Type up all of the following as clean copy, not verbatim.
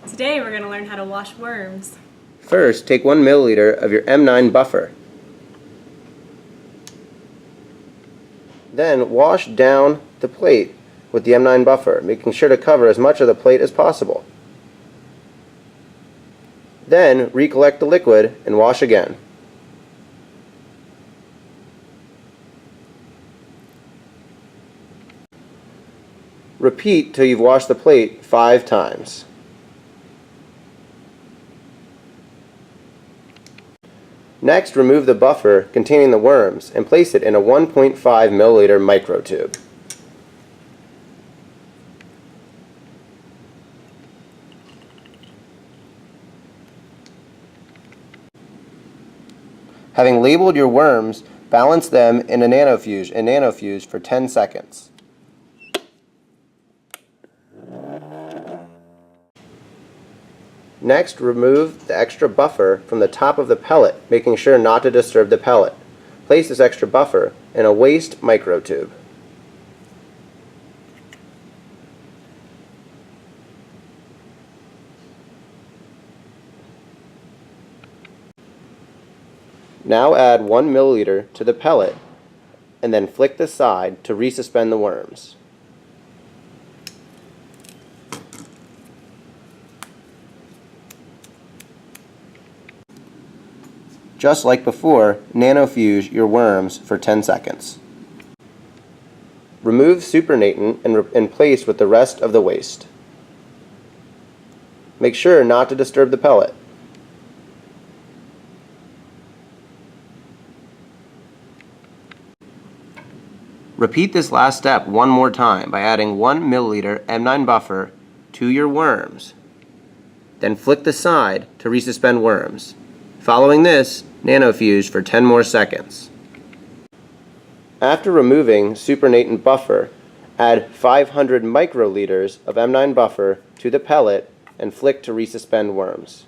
Today we're going to learn how to wash worms. First, take 1 milliliter of your M9 buffer. Then wash down the plate with the M9 buffer, making sure to cover as much of the plate as possible. Then recollect the liquid and wash again. Repeat till you've washed the plate 5 times. Next, remove the buffer containing the worms and place it in a 1.5 milliliter microtube. Having labeled your worms, balance them in a nanofuse for 10 seconds. Next, remove the extra buffer from the top of the pellet, making sure not to disturb the pellet. Place this extra buffer in a waste microtube. Now add 1 milliliter to the pellet and then flick the side to resuspend the worms. Just like before, nanofuse your worms for 10 seconds. Remove supernatant and place with the rest of the waste. Make sure not to disturb the pellet. Repeat this last step one more time by adding 1 milliliter M9 buffer to your worms. Then flick the side to resuspend worms. Following this, nanofuse for 10 more seconds. After removing supernatant buffer, add 500 microliters of M9 buffer to the pellet and flick to resuspend worms.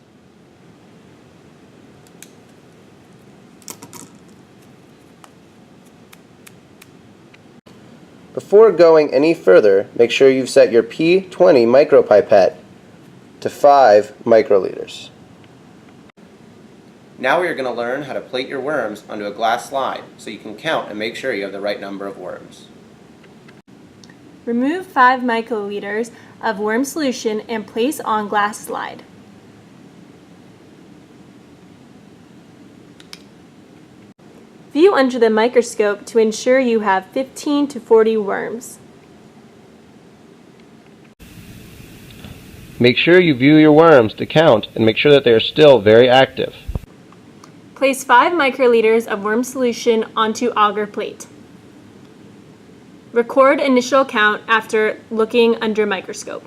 Before going any further, make sure you've set your P20 micropipette to 5 microliters. Now we are going to learn how to plate your worms onto a glass slide so you can count and make sure you have the right number of worms. Remove 5 microliters of worm solution and place on glass slide. View under the microscope to ensure you have 15 to 40 worms. Make sure you view your worms to count and make sure that they are still very active. Place 5 microliters of worm solution onto agar plate. Record initial count after looking under microscope.